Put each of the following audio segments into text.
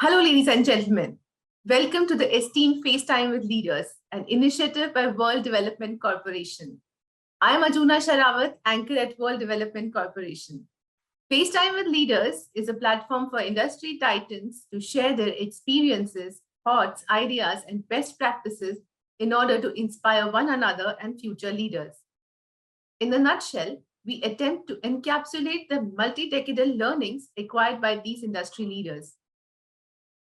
Hello, ladies and gentlemen. Welcome to the Esteemed FaceTime with Leaders, an initiative by World Development Corporation. I am Ajuna Sharawat, anchor at World Development Corporation. FaceTime with Leaders is a platform for industry titans to share their experiences, thoughts, ideas, and best practices in order to inspire one another and future leaders. In a nutshell, we attempt to encapsulate the multi-decadal learnings acquired by these industry leaders.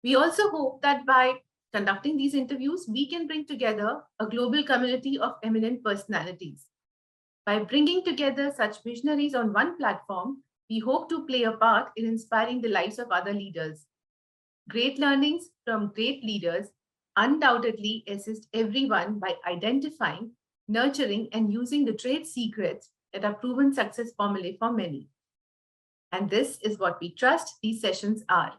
We also hope that by conducting these interviews, we can bring together a global community of eminent personalities. By bringing together such visionaries on one platform, we hope to play a part in inspiring the lives of other leaders. Great learnings from great leaders undoubtedly assist everyone by identifying, nurturing, and using the trade secrets that are proven success formulae for many. And this is what we trust these sessions are: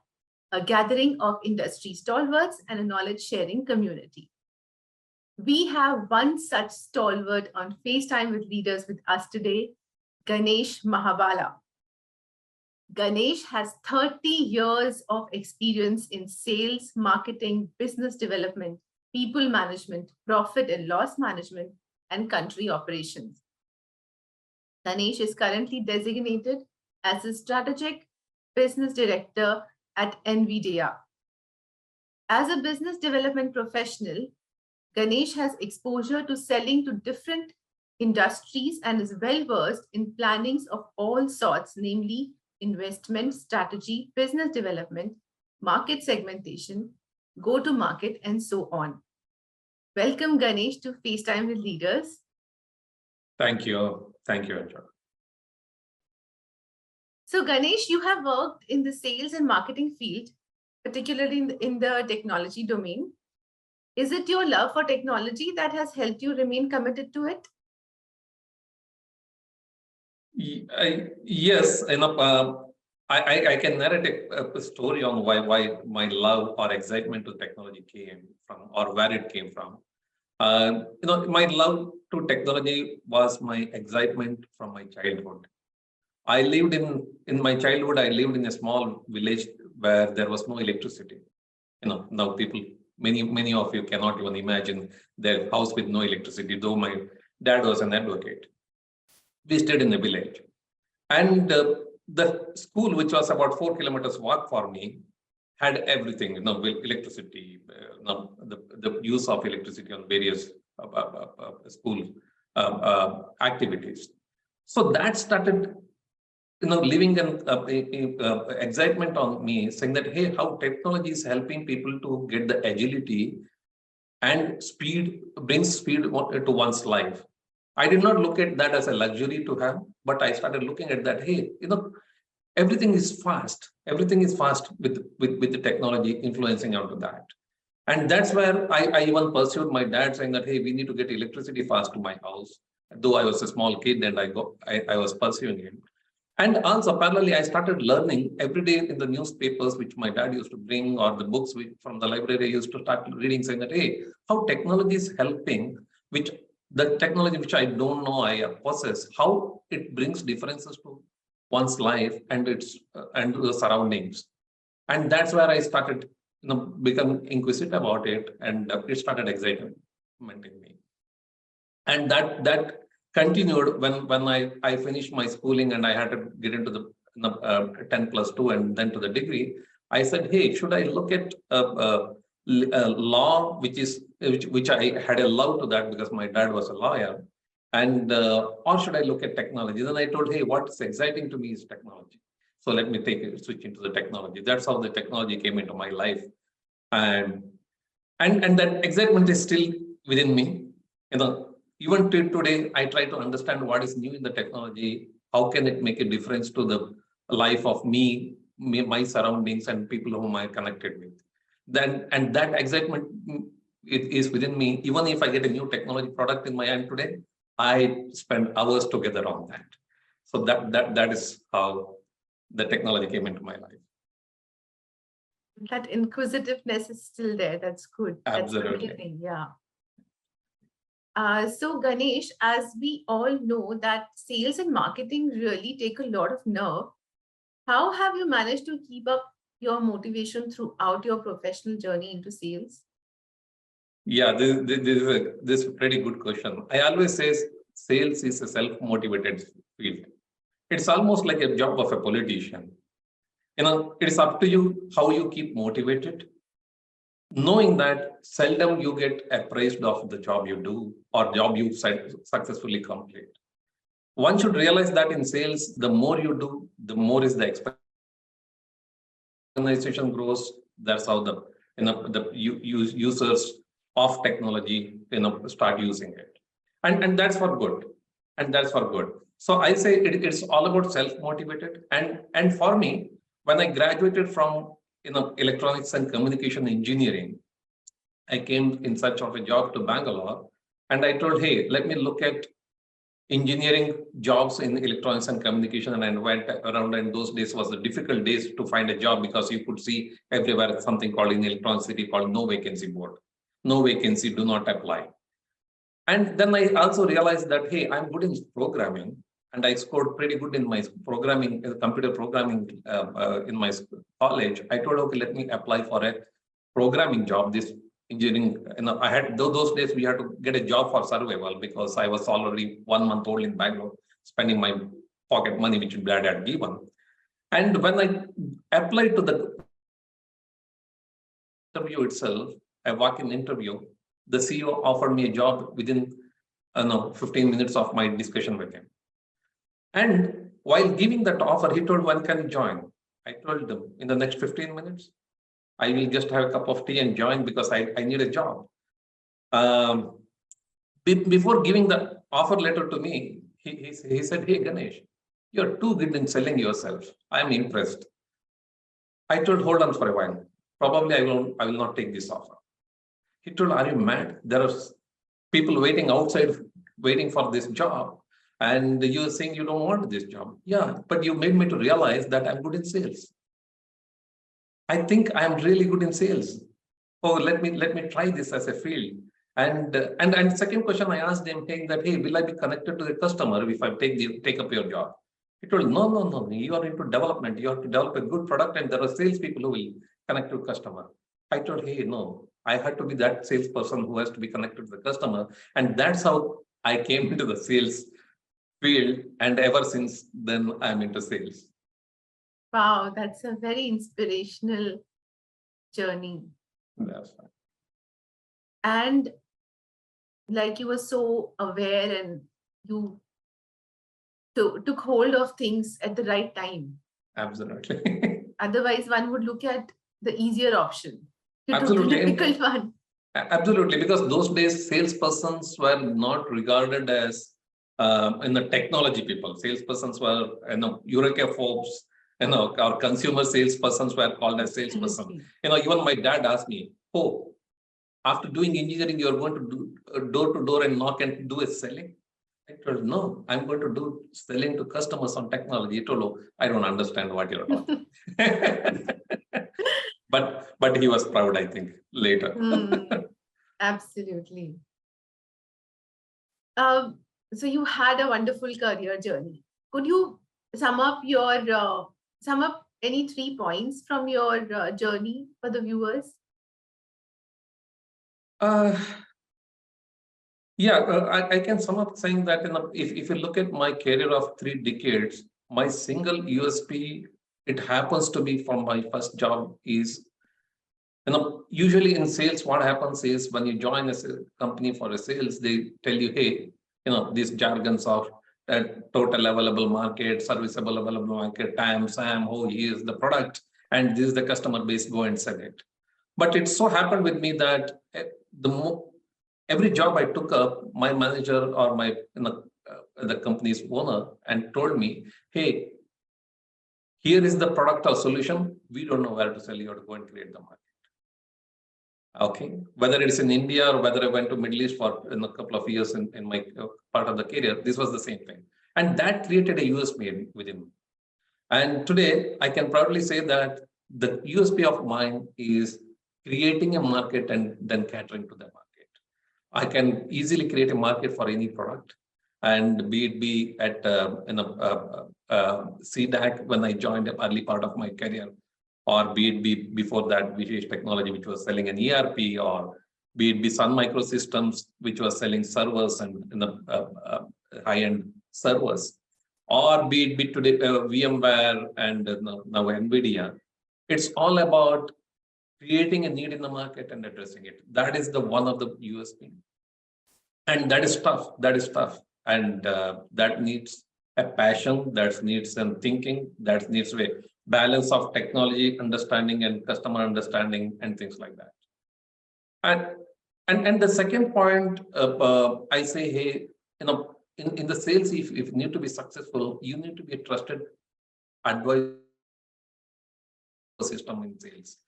a gathering of industry stalwarts and a knowledge-sharing community. We have one such stalwart on FaceTime with Leaders with us today, Ganesh Mahabala. Ganesh has 30 years of experience in sales, marketing, business development, people management, profit and loss management, and country operations. Ganesh is currently designated as a strategic business director at NVIDIA. As a business development professional, Ganesh has exposure to selling to different industries and is well-versed in plannings of all sorts, namely investment, strategy, business development, market segmentation, go-to-market, and so on. Welcome, Ganesh, to FaceTime with Leaders. Thank you. Thank you, Ajay. So Ganesh, you have worked in the sales and marketing field, particularly in the technology domain. Is it your love for technology that has helped you remain committed to it? Yes, I can narrate a story on why my love or excitement to technology came from, or where it came from. My love to technology was my excitement from my childhood. I lived in my childhood, I lived in a small village where there was no electricity. Now people, many of you cannot even imagine their house with no electricity, though my dad was an advocate. We stayed in a village. And the school, which was about 4 kilometers walk for me, had everything, electricity, the use of electricity on various school activities. So that started leaving an excitement on me, saying that, hey, how technology is helping people to get the agility and speed, brings speed to one's life. I did not look at that as a luxury to have, but I started looking at that, hey, everything is fast. Everything is fast with the technology influencing onto that. And that's where I even pursued my dad, saying that, hey, we need to get electricity fast to my house. Though I was a small kid and I was pursuing him. And also, parallelly, I started learning every day in the newspapers, which my dad used to bring, or the books from the library, I used to start reading, saying that, hey, how technology is helping, which the technology which I don't know I possess, how it brings differences to one's life and and the surroundings. And that's where I started becoming inquisitive about it, and it started exciting me. And that continued when I finished my schooling and I had to get into the 10+2 and then to the degree. I said, hey, should I look at law, which I had a love to that because my dad was a lawyer, and or should I look at technology? Then I told, hey, what's exciting to me is technology. So let me switch into the technology. That's how the technology came into my life, and that excitement is still within me. Even till today, I try to understand what is new in the technology. How can it make a difference to the life of me, my surroundings, and people whom I connected with? And that excitement, it is within me. Even if I get a new technology product in my hand today, I spend hours together on that. So that is how the technology came into my life. That inquisitiveness is still there. That's good. Absolutely. That's amazing. Yeah. So Ganesh, as we all know that sales and marketing really take a lot of nerve. How have you managed to keep up your motivation throughout your professional journey into sales? Yeah, this is a pretty good question. I always say sales is a self-motivated field. It's almost like a job of a politician. It's up to you how you keep motivated, knowing that seldom you get appraised of the job you do or job you successfully complete. One should realize that in sales, the more you do, the more is the organization grows. That's how the users of technology start using it, and that's for good, So I say it's all about self-motivated, and for me, when I graduated from electronics and communication engineering, I came in search of a job to Bangalore, and I told, hey, let me look at engineering jobs in electronics and communication, and I went around, and those days was the difficult days to find a job because you could see everywhere something called in electronic city called no vacancy board. No vacancy, do not apply. And then I also realized that, hey, I'm good in programming, and I scored pretty good in my programming, computer programming in my college. I told, okay, let me apply for a programming job, this engineering. I had those days we had to get a job for survival because I was already 1 month old in Bangalore, spending my pocket money which dad had given. And when I applied to the interview itself, a walk-in interview, the CEO offered me a job within 15 minutes of my discussion with him. And while giving that offer, he told, when can you join? I told them, in the next 15 minutes. I will just have a cup of tea and join because I need a job. Before giving the offer letter to me, he said, hey, Ganesh, you're too good in selling yourself. I'm impressed. I told, hold on for a while. Probably I will not take this offer. He told, are you mad? There are people waiting outside, waiting for this job. And you're saying you don't want this job. Yeah, but you made me to realize that I'm good in sales. I think I'm really good in sales. Oh, let me try this as a field. And second question I asked him, saying that, hey, will I be connected to the customer if I take up your job? He told, no, you are into development. You have to develop a good product, and there are salespeople who will connect to customer. I told, hey, no, I had to be that salesperson who has to be connected to the customer. And that's how I came into the sales field. And ever since then, I'm into sales. Wow, that's a very inspirational journey. That's right. And like, you were so aware, and you took hold of things at the right time. Absolutely. Otherwise, one would look at the easier option. You Absolutely. took the difficult one. Absolutely, because those days salespersons were not regarded as in the technology people. Salespersons were, Eureka folks, our consumer salespersons were called as salesperson. Even my dad asked me, oh, after doing engineering, you're going to do door to door and knock and do a selling? I told, no, I'm going to do selling to customers on technology. He told, oh, I don't understand what you're talking. But he was proud, I think, later. Absolutely. So you had a wonderful career journey. Could you sum up any 3 points from your journey for the viewers? I can sum up saying that if you look at my career of 3 decades, my single USP, it happens to be from my first job is, usually in sales, what happens is when you join a company for a sales, they tell you, hey, these jargons of total available market, serviceable available market, TAM, SAM, oh, here's the product, and this is the customer base, go and sell it. But it so happened with me that every job I took up, my manager or the company's owner and told me, hey, here is the product or solution. We don't know where to sell. You have to go and create the market. Okay, whether it's in India or whether I went to Middle East for a couple of years in my part of the career, this was the same thing. And that created a USP within me. And today, I can proudly say that the USP of mine is creating a market and then catering to the market. I can easily create a market for any product, and be at CDAC when I joined the early part of my career. or be it be before that Vishesh Technology, which was selling an ERP, or be it be Sun Microsystems, which was selling servers and high-end servers, or be it be today VMware and now NVIDIA. It's all about creating a need in the market and addressing it. That is the one of the USP. And that is tough. That is tough. And that needs a passion, that needs some thinking, that needs a balance of technology understanding and customer understanding and things like that. And the second point, I say, hey, in the sales, if you need to be successful, you need to be a trusted advisor system in sales.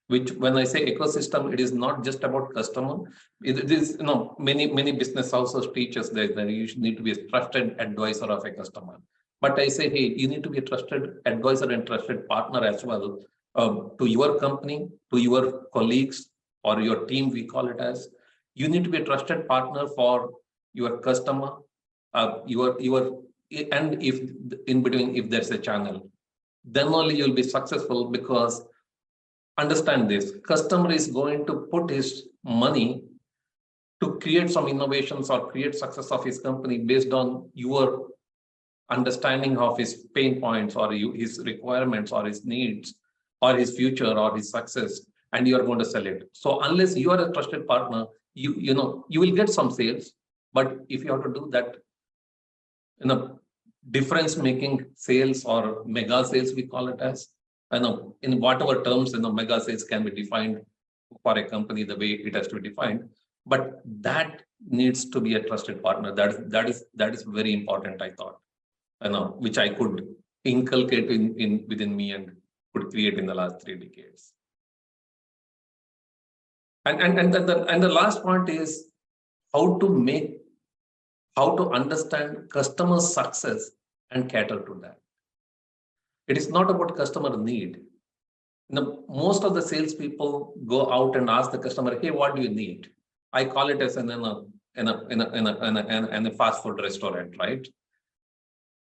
Which, when I say ecosystem, it is not just about customer. It is, many business houses teach us that you need to be a trusted advisor of a customer. But I say, hey, you need to be a trusted advisor and trusted partner as well, to your company, to your colleagues or your team, we call it as. You need to be a trusted partner for your customer, and if in between, if there's a channel, then only you'll be successful, because understand this, customer is going to put his money to create some innovations or create success of his company based on your understanding of his pain points or his requirements or his needs or his future or his success, and you are going to sell it. So unless you are a trusted partner, you will get some sales, but if you have to do that, difference making sales or mega sales, we call it as, in whatever terms, mega sales can be defined for a company the way it has to be defined, but that needs to be a trusted partner. That is very important, I thought, which I could inculcate within me and could create in the last 3 decades. And the last point is how to understand customer success and cater to that. It is not about customer need. Most of the salespeople go out and ask the customer, "Hey, what do you need?" I call it as in a fast food restaurant, right?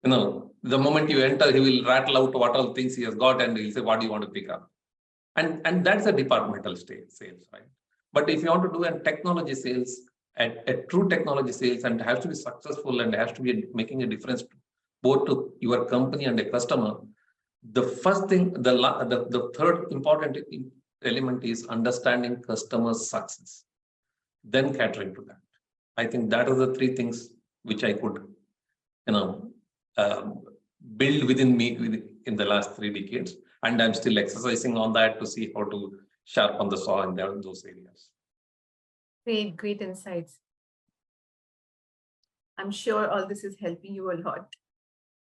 The moment you enter, he will rattle out what all things he has got, and he'll say, "What do you want to pick up?" And that's a departmental sales, right? But if you want to do a technology sales, a true technology sales, and has to be successful and has to be making a difference both to your company and a customer, the first thing, the third important element is understanding customer success, then catering to that. I think that are the 3 things which I could, build within me in the last 3 decades, and I'm still exercising on that to see how to sharpen the saw in those areas. Great insights. I'm sure all this is helping you a lot.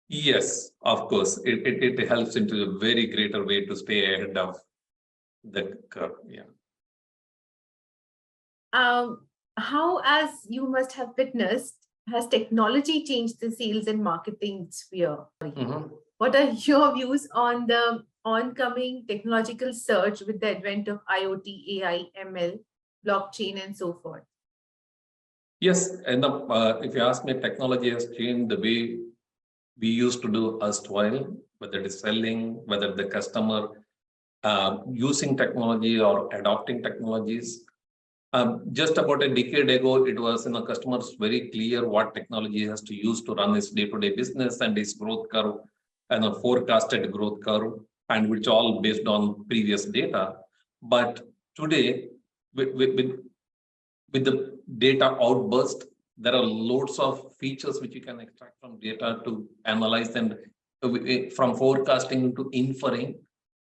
Yes, of course. It helps into a very greater way to stay ahead of the curve. Yeah. How, as you must have witnessed, has technology changed the sales and marketing sphere? Mm-hmm. What are your views on the oncoming technological surge with the advent of IoT, AI, ML, blockchain, and so forth? Yes, and if you ask me, technology has changed the way we used to do erstwhile, whether it is selling, whether the customer using technology or adopting technologies. Just about a decade ago, it was customers very clear what technology has to use to run his day-to-day business and his growth curve and a forecasted growth curve, and which all based on previous data. But today, with the data outburst, there are loads of features which you can extract from data to analyze them, from forecasting to inferring,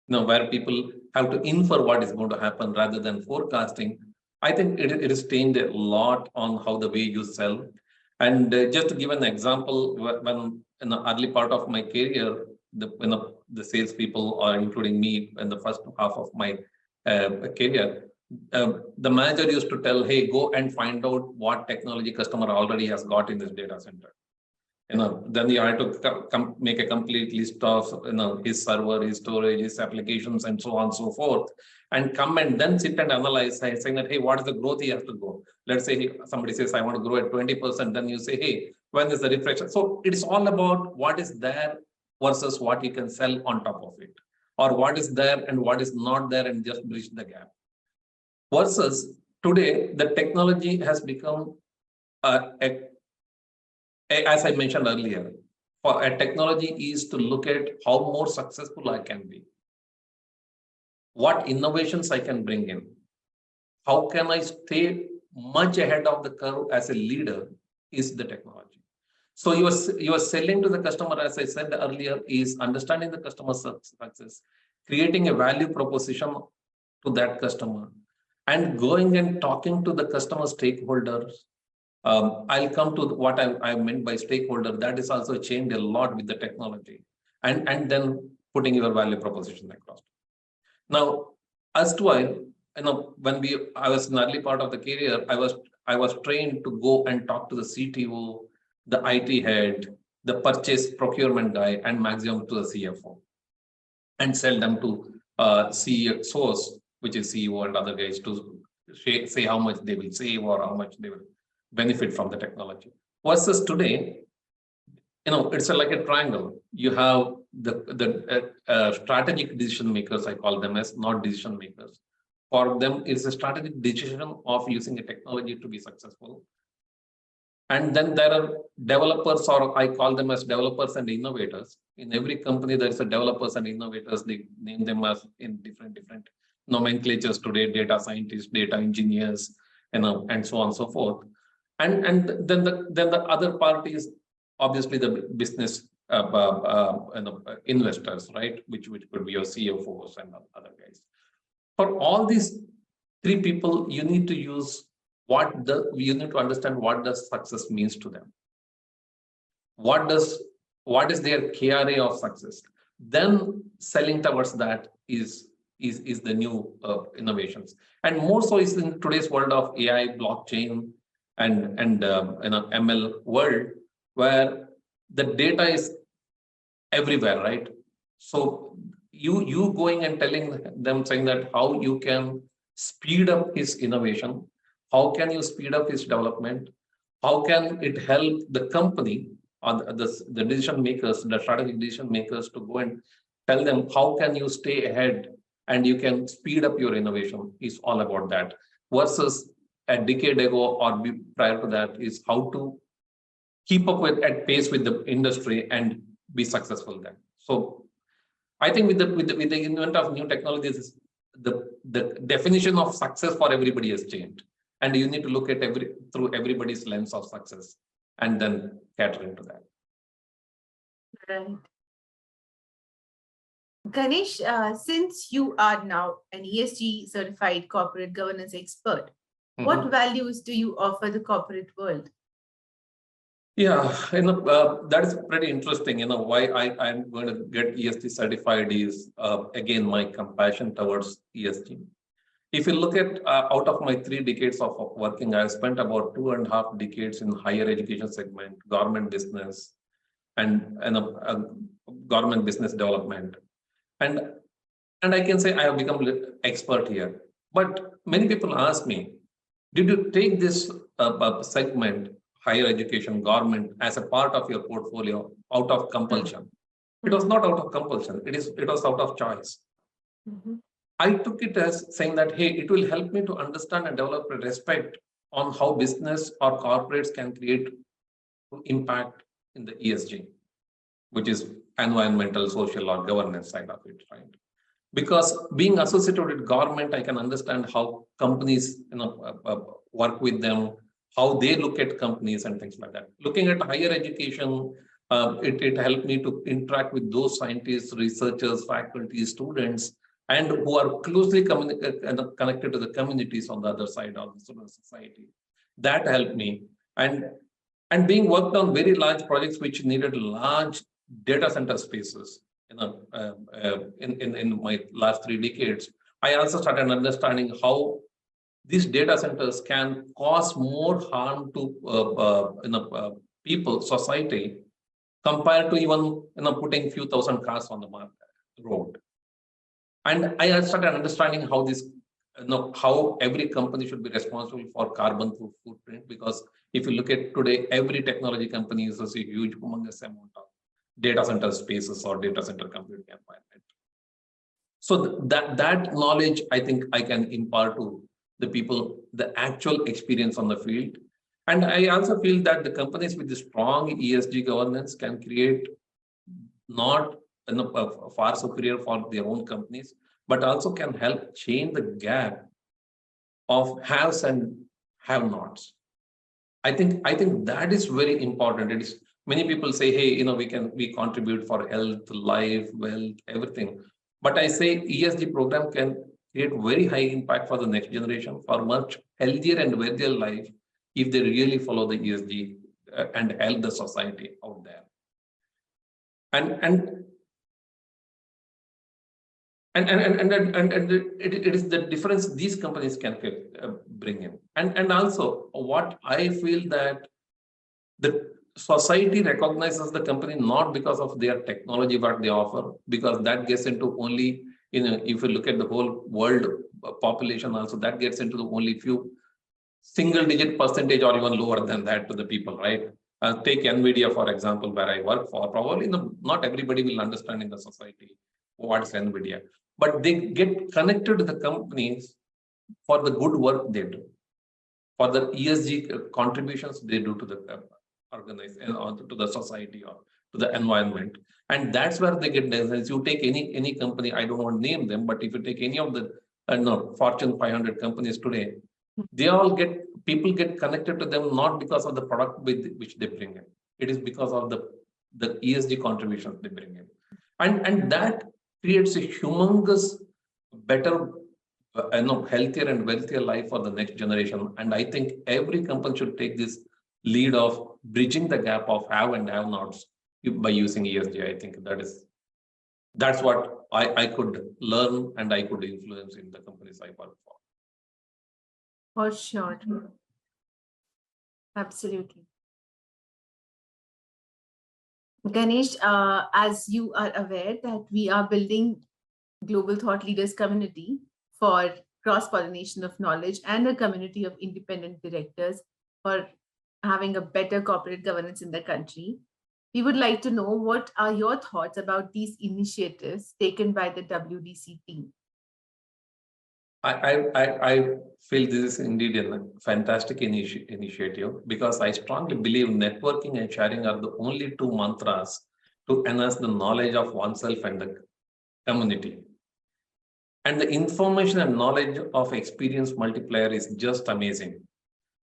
where people have to infer what is going to happen rather than forecasting. I think it has changed a lot on how the way you sell. And just to give an example, when in the early part of my career, the salespeople, or including me in the first half of my career, the manager used to tell, "Hey, go and find out what technology customer already has got in this data center." Then you had to make a complete list of his server, his storage, his applications, and so on and so forth, and come and then sit and analyze, saying that, hey, what is the growth he has to go? Let's say somebody says, I want to grow at 20%. Then you say, hey, when is the refresh? So it's all about what is there versus what you can sell on top of it, or what is there and what is not there, and just bridge the gap. Versus today, the technology has become as I mentioned earlier, for a technology is to look at how more successful I can be, what innovations I can bring in, how can I stay much ahead of the curve as a leader is the technology. So you are selling to the customer, as I said earlier, is understanding the customer success, creating a value proposition to that customer, and going and talking to the customer stakeholders. I'll come to what I meant by stakeholder. That is also changed a lot with the technology, and then putting your value proposition across. Now, as to when I was in the early part of the career, I was trained to go and talk to the CTO, the IT head, the purchase procurement guy, and maximum to the CFO, and sell them to CEOs, which is CEO and other guys, to say how much they will save or how much they will benefit from the technology. Versus today, it's like a triangle. You have the strategic decision makers, I call them as, not decision makers. For them, it's a strategic decision of using a technology to be successful. And then there are developers, or I call them as developers and innovators. In every company, there is a developers and innovators. They name them as in different nomenclatures today: data scientists, data engineers, and so on and so forth. And then the other part is obviously the business investors, right? Which could be your CFOs and other guys. For all these three people, you need to use you need to understand what does success means to them. What is their KRA of success? Then selling towards that is the new innovations, and more so is in today's world of AI, blockchain, and ML world, where the data is everywhere, right? So you going and telling them, saying that how you can speed up his innovation, how can you speed up his development, how can it help the company or the decision makers, the strategic decision makers, to go and tell them how can you stay ahead and you can speed up your innovation, is all about that. Versus a decade ago or prior to that is how to keep up at pace with the industry and be successful then. So I think with the invent of new technologies, the definition of success for everybody has changed, and you need to look at through everybody's lens of success and then cater into that. Right. Ganesh, since you are now an ESG certified corporate governance expert, what values do you offer the corporate world? Yeah, that is pretty interesting. Why I'm going to get ESG certified is, again, my compassion towards ESG. If you look at out of my 3 decades of working, I spent about 2.5 decades in higher education segment, government business, and government business development. And I can say I have become expert here. But many people ask me, did you take this segment, higher education, government, as a part of your portfolio out of compulsion? It was not out of compulsion. It was out of choice. I took it as saying that, hey, it will help me to understand and develop a respect on how business or corporates can create impact in the ESG, which is environmental, social, or governance side of it, right? Because being associated with government, I can understand how companies work with them, how they look at companies and things like that. Looking at higher education, it helped me to interact with those scientists, researchers, faculty, students, and who are closely connected to the communities on the other side of the society. That helped me. And being worked on very large projects which needed large data center spaces, in my last 3 decades, I also started understanding how these data centers can cause more harm to people, society, compared to even putting few thousand cars on the road. And I started understanding how how every company should be responsible for carbon footprint, because if you look at today, every technology company uses a huge, humongous amount of data center spaces or data center computing environment. So that knowledge, I think I can impart to the people, the actual experience on the field. And I also feel that the companies with the strong ESG governance can create not far superior for their own companies, but also can help change the gap of haves and have-nots. I think that is very important. It is many people say, hey, we contribute for health, life, wealth, everything. But I say ESG program can create very high impact for the next generation for much healthier and wealthier life if they really follow the ESG and help the society out there. And it is the difference these companies can bring in. And also what I feel that the society recognizes the company not because of their technology, what they offer, because that gets into only, if you look at the whole world population also, that gets into the only few single-digit percentage or even lower than that to the people, right? Take NVIDIA, for example, where I work for. Probably not everybody will understand in the society what's NVIDIA, but they get connected to the companies for the good work they do, for the ESG contributions they do to the organization or to the society or to the environment. And that's where they get business. You take any company, I don't want to name them, but if you take any of the Fortune 500 companies today, people get connected to them not because of the product which they bring in. It is because of the ESG contributions they bring in. And that creates a humongous, better, healthier and wealthier life for the next generation. And I think every company should take this lead of bridging the gap of have and have nots by using ESG. I think that's what I could learn and I could influence in the companies I work for. For sure. Absolutely. Ganesh, as you are aware that we are building global thought leaders community for cross-pollination of knowledge and a community of independent directors for having a better corporate governance in the country. We would like to know what are your thoughts about these initiatives taken by the WDC team? I feel this is indeed a fantastic initiative because I strongly believe networking and sharing are the only two mantras to enhance the knowledge of oneself and the community. And the information and knowledge of experience multiplier is just amazing.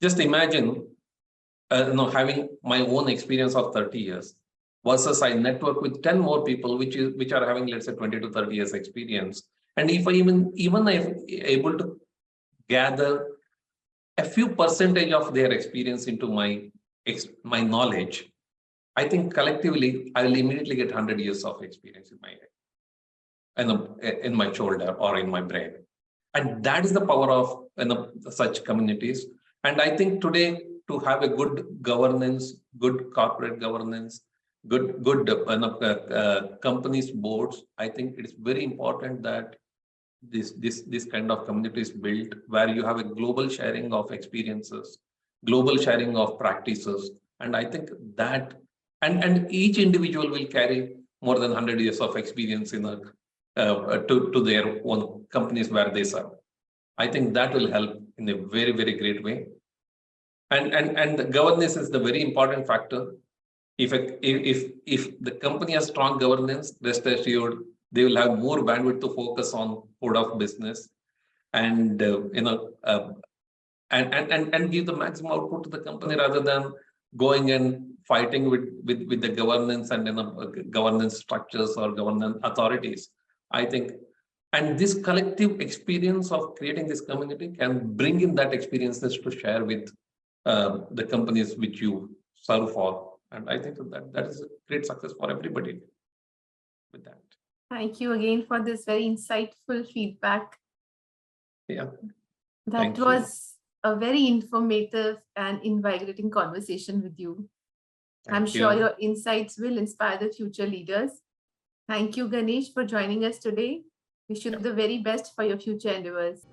Just imagine having my own experience of 30 years versus I network with 10 more people which are having, let's say, 20 to 30 years experience. And if I even I'm able to gather a few percentage of their experience into my knowledge, I think collectively I will immediately get 100 years of experience in my head, in my shoulder or in my brain. And that is the power of such communities. And I think today, to have a good governance, good corporate governance, good companies boards, I think it is very important that this kind of community is built where you have a global sharing of experiences, global sharing of practices. And I think that and each individual will carry more than 100 years of experience in to their own companies where they serve. I think that will help in a very, very great way. And the governance is the very important factor. If the company has strong governance, rest assured they will have more bandwidth to focus on code of business and and give the maximum output to the company rather than going and fighting with the governance and governance structures or governance authorities. I think, and this collective experience of creating this community can bring in that experiences to share with the companies which you serve for. And I think that is a great success for everybody with that. Thank you again for this very insightful feedback. Yeah. That was a very informative and invigorating conversation with you. I'm sure your insights will inspire the future leaders. Thank you, Ganesh, for joining us today. Wish you the very best for your future endeavors.